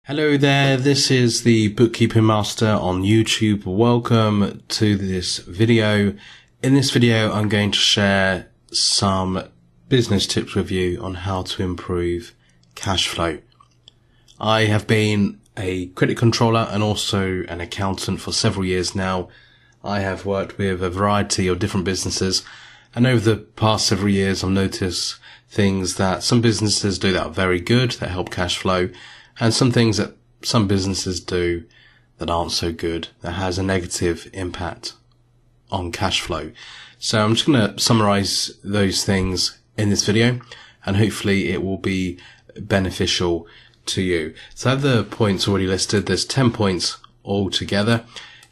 Hello there, this is the Bookkeeping Master on YouTube. Welcome to this video. In this video, I'm going to share some business tips with you on how to improve cash flow. I have been a credit controller and also an accountant for several years now. I have worked with a variety of different businesses, and over the past several years, I've noticed things that some businesses do that are very good, that help cash flow, and some things that some businesses do that aren't so good, that has a negative impact on cash flow. So I'm just going to summarize those things in this video, and hopefully it will be beneficial to you. So I have the points already listed. There's 10 points altogether.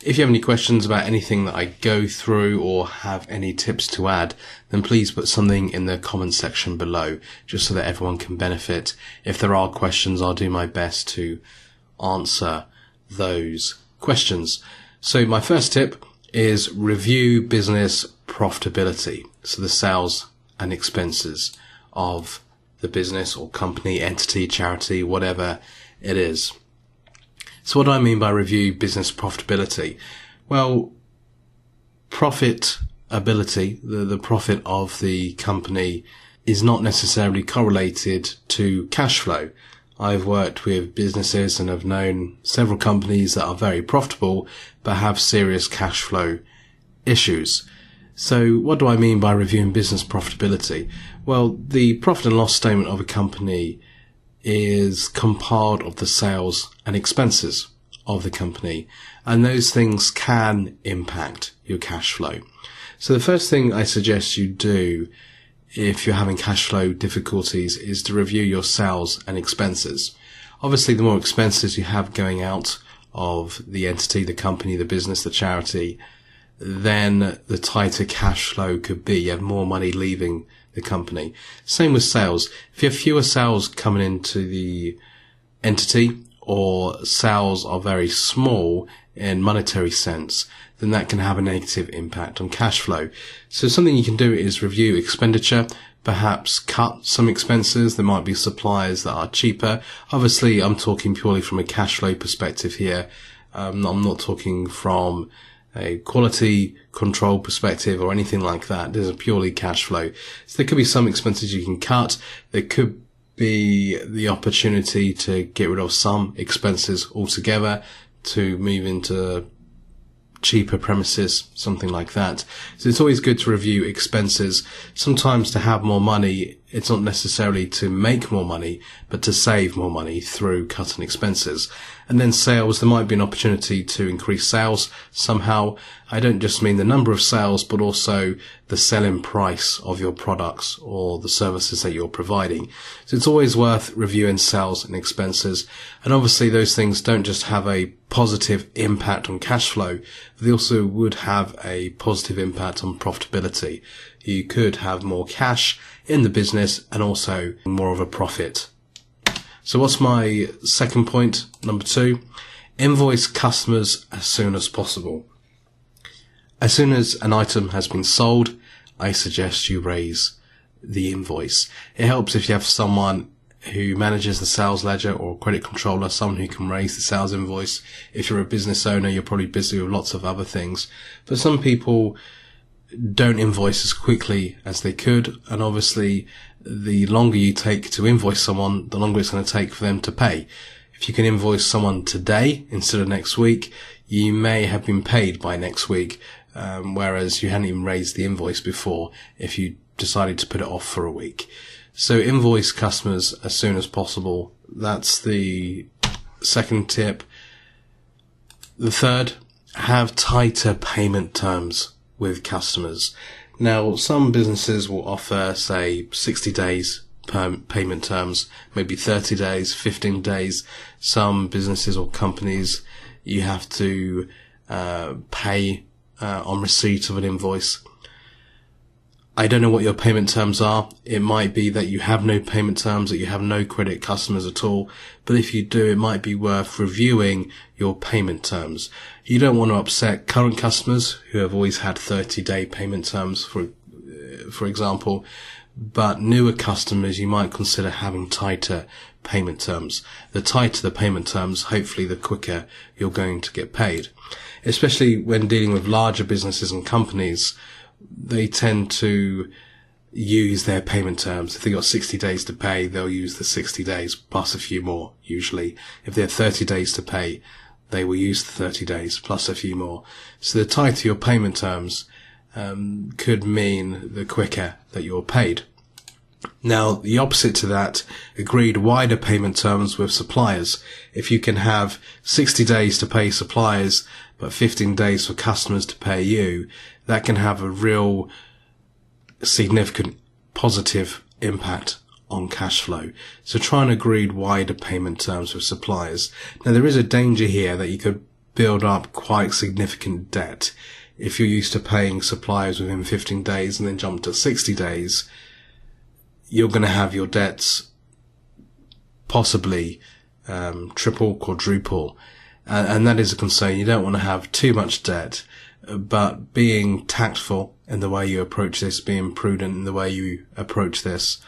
If you have any questions about anything that I go through or have any tips to add, then please put something in the comment section below, just so that everyone can benefit. If there are questions, I'll do my best to answer those questions. So my first tip is review business profitability. So the sales and expenses of the business or company, entity, charity, whatever it is. So what do I mean by review business profitability? Well, profitability, the profit of the company, is not necessarily correlated to cash flow. I've worked with businesses and have known several companies that are very profitable but have serious cash flow issues. So what do I mean by reviewing business profitability? Well, the profit and loss statement of a company is compiled of the sales and expenses of the company, and those things can impact your cash flow. So the first thing I suggest you do if you're having cash flow difficulties is to review your sales and expenses. Obviously, the more expenses you have going out of the entity, the company, the business, the charity, then the tighter cash flow could be. You have more money leaving the company. Same with sales. If you have fewer sales coming into the entity, or sales are very small in monetary sense, then that can have a negative impact on cash flow. So something you can do is review expenditure, perhaps cut some expenses. There might be suppliers that are cheaper. Obviously, I'm talking purely from a cash flow perspective here. I'm not talking from a quality control perspective or anything like that. This is purely cash flow. So there could be some expenses you can cut. There could be the opportunity to get rid of some expenses altogether, to move into cheaper premises, something like that. So it's always good to review expenses. Sometimes to have more money, it's not necessarily to make more money, but to save more money through cutting expenses. And then sales, there might be an opportunity to increase sales somehow. I don't just mean the number of sales, but also the selling price of your products or the services that you're providing. So it's always worth reviewing sales and expenses. And obviously those things don't just have a positive impact on cash flow, but they also would have a positive impact on profitability. You could have more cash in the business and also more of a profit. So what's my second point? Number 2, invoice customers as soon as possible. As soon as an item has been sold, I suggest you raise the invoice. It helps if you have someone who manages the sales ledger or a credit controller, someone who can raise the sales invoice. If you're a business owner, you're probably busy with lots of other things. But some people don't invoice as quickly as they could, and obviously the longer you take to invoice someone, the longer it's going to take for them to pay. If you can invoice someone today instead of next week, you may have been paid by next week, whereas you hadn't even raised the invoice before if you decided to put it off for a week. So invoice customers as soon as possible. That's the second tip. The third, have tighter payment terms with customers. Now, some businesses will offer, say, 60 days payment terms, maybe 30 days, 15 days. Some businesses or companies, you have to pay on receipt of an invoice. I don't know what your payment terms are. It might be that you have no payment terms, that you have no credit customers at all. But if you do, it might be worth reviewing your payment terms. You don't want to upset current customers who have always had 30-day payment terms, for example. But newer customers, you might consider having tighter payment terms. The tighter the payment terms, hopefully the quicker you're going to get paid. Especially when dealing with larger businesses and companies, they tend to use their payment terms. If they've got 60 days to pay, they'll use the 60 days plus a few more, usually. If they have 30 days to pay, they will use the 30 days plus a few more. So the tighter your payment terms could mean the quicker that you're paid. Now, the opposite to that, agreed wider payment terms with suppliers. If you can have 60 days to pay suppliers, but 15 days for customers to pay you, that can have a real significant positive impact on cash flow. So try and agree wider payment terms with suppliers. Now, there is a danger here that you could build up quite significant debt. If you're used to paying suppliers within 15 days and then jump to 60 days, you're going to have your debts possibly triple, quadruple. And that is a concern. You don't want to have too much debt, but being tactful in the way you approach this, being prudent in the way you approach this,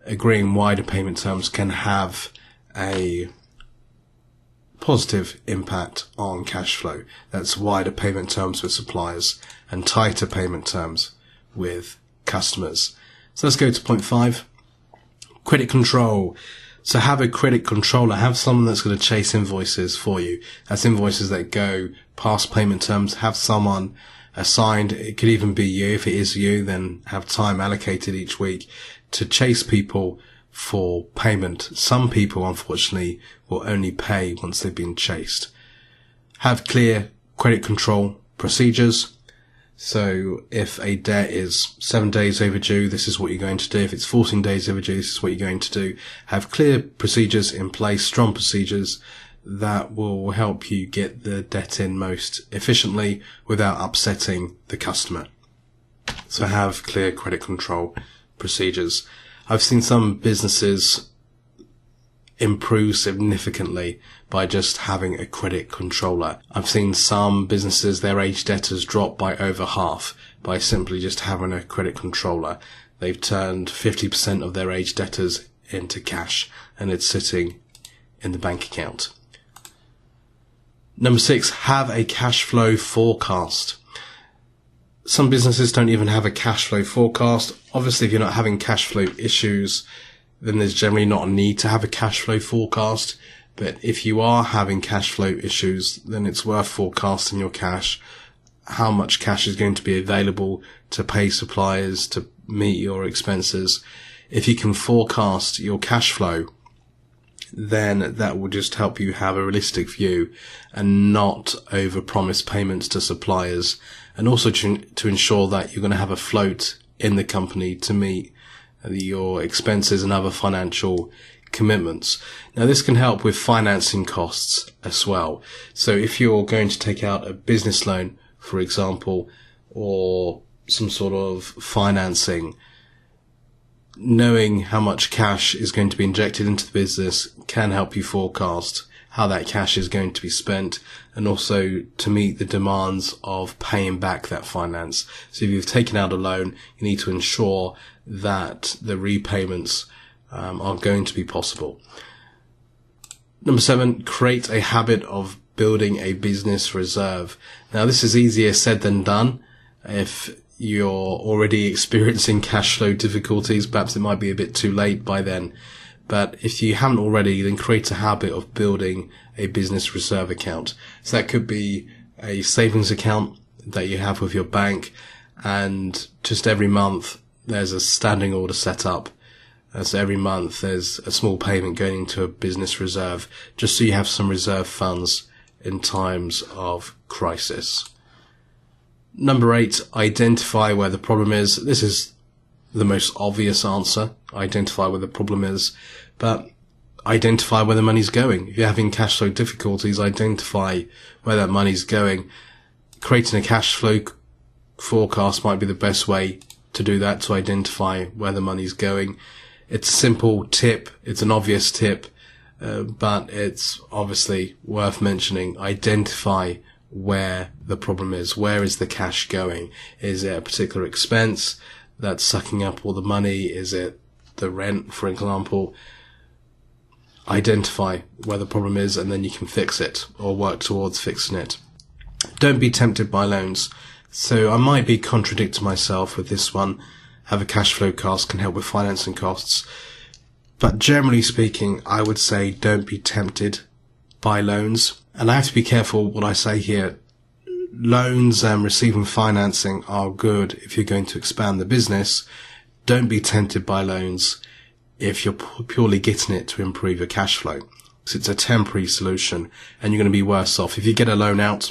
agreeing wider payment terms can have a positive impact on cash flow. That's wider payment terms with suppliers and tighter payment terms with customers. So let's go to point 5. Credit control. So have a credit controller. Have someone that's going to chase invoices for you. That's invoices that go past payment terms. Have someone assigned. It could even be you. If it is you, then have time allocated each week to chase people for payment. Some people, unfortunately, will only pay once they've been chased. Have clear credit control procedures. So if a debt is 7 days overdue, this is what you're going to do. If it's 14 days overdue, this is what you're going to do. Have clear procedures in place, strong procedures that will help you get the debt in most efficiently without upsetting the customer. So have clear credit control procedures. I've seen some businesses improve significantly by just having a credit controller. I've seen some businesses, their aged debtors drop by over half by simply just having a credit controller. They've turned 50% of their aged debtors into cash and it's sitting in the bank account. Number 6, have a cash flow forecast. Some businesses don't even have a cash flow forecast. Obviously, if you're not having cash flow issues, then there's generally not a need to have a cash flow forecast. But if you are having cash flow issues, then it's worth forecasting your cash, how much cash is going to be available to pay suppliers, to meet your expenses. If you can forecast your cash flow, then that will just help you have a realistic view and not overpromise payments to suppliers, and also to ensure that you're going to have a float in the company to meet your expenses and other financial commitments. Now, this can help with financing costs as well. So if you're going to take out a business loan, for example, or some sort of financing, knowing how much cash is going to be injected into the business can help you forecast how that cash is going to be spent, and also to meet the demands of paying back that finance. So if you've taken out a loan, you need to ensure that the repayments are going to be possible. Number 7, create a habit of building a business reserve. Now, this is easier said than done. If you're already experiencing cash flow difficulties, perhaps it might be a bit too late by then. But if you haven't already, then create a habit of building a business reserve account. So that could be a savings account that you have with your bank, and just every month there's a standing order set up. So every month there's a small payment going into a business reserve, just so you have some reserve funds in times of crisis. Number 8, identify where the problem is. This is the most obvious answer. Identify where the problem is, but identify where the money's going. If you're having cash flow difficulties, identify where that money's going. Creating a cash flow forecast might be the best way to do that, to identify where the money's going. It's a simple tip. It's an obvious tip, but it's obviously worth mentioning. Identify where the problem is. Where is the cash going? Is it a particular expense that's sucking up all the money? Is it the rent, for example? identify where the problem is, and then you can fix it or work towards fixing it. Don't be tempted by loans. So I might be contradicting myself with this one. Have a cash flow cost can help with financing costs. But generally speaking, I would say don't be tempted by loans. And I have to be careful what I say here. Loans and receiving financing are good if you're going to expand the business. Don't be tempted by loans if you're purely getting it to improve your cash flow. So it's a temporary solution and you're going to be worse off. If you get a loan out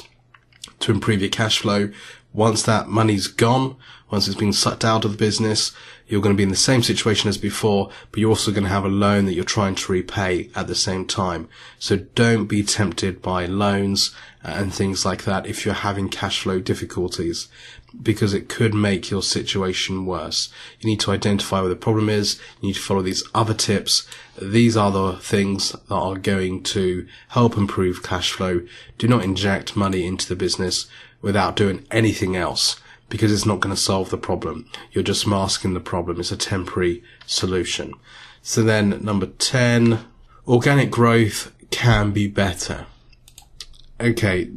to improve your cash flow, once that money's gone, once it's been sucked out of the business, you're going to be in the same situation as before, but you're also going to have a loan that you're trying to repay at the same time. So don't be tempted by loans and things like that if you're having cash flow difficulties, because it could make your situation worse. You need to identify where the problem is. You need to follow these other tips. These are the things that are going to help improve cash flow. Do not inject money into the business without doing anything else, because it's not going to solve the problem. You're just masking the problem. It's a temporary solution. So then number 10, organic growth can be better. Okay,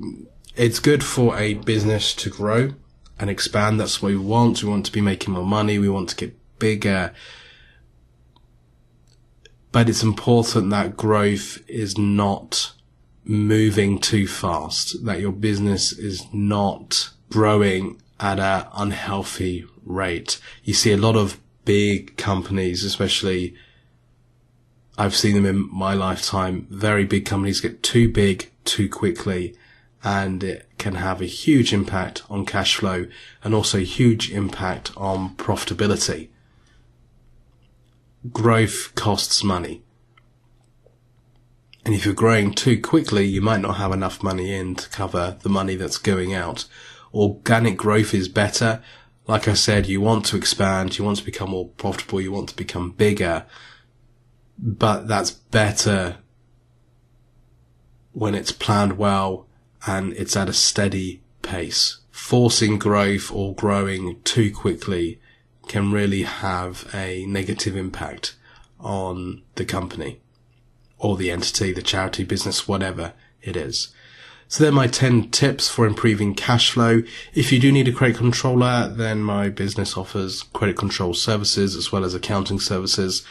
it's good for a business to grow and expand. That's what we want. We want to be making more money. We want to get bigger. But it's important that growth is not moving too fast, that your business is not growing at an unhealthy rate. You see a lot of big companies, especially I've seen them in my lifetime, very big companies get too big too quickly, and it can have a huge impact on cash flow and also a huge impact on profitability. Growth costs money. And if you're growing too quickly, you might not have enough money in to cover the money that's going out. Organic growth is better. Like I said, you want to expand, you want to become more profitable, you want to become bigger. But that's better when it's planned well and it's at a steady pace. Forcing growth or growing too quickly can really have a negative impact on the company or the entity, the charity, business, whatever it is. So they're my 10 tips for improving cash flow. If you do need a credit controller, then my business offers credit control services as well as accounting services.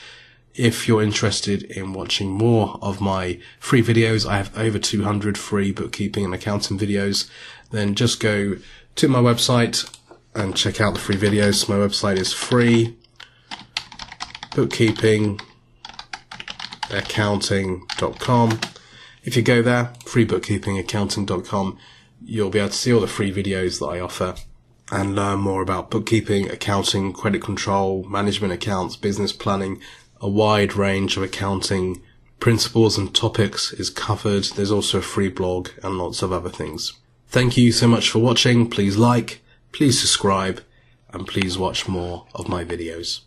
If you're interested in watching more of my free videos, I have over 200 free bookkeeping and accounting videos, then just go to my website and check out the free videos. My website is free bookkeepingaccounting.com. If you go there, freebookkeepingaccounting.com, you'll be able to see all the free videos that I offer and learn more about bookkeeping, accounting, credit control, management accounts, business planning. A wide range of accounting principles and topics is covered. There's also a free blog and lots of other things. Thank you so much for watching. Please like, please subscribe, and please watch more of my videos.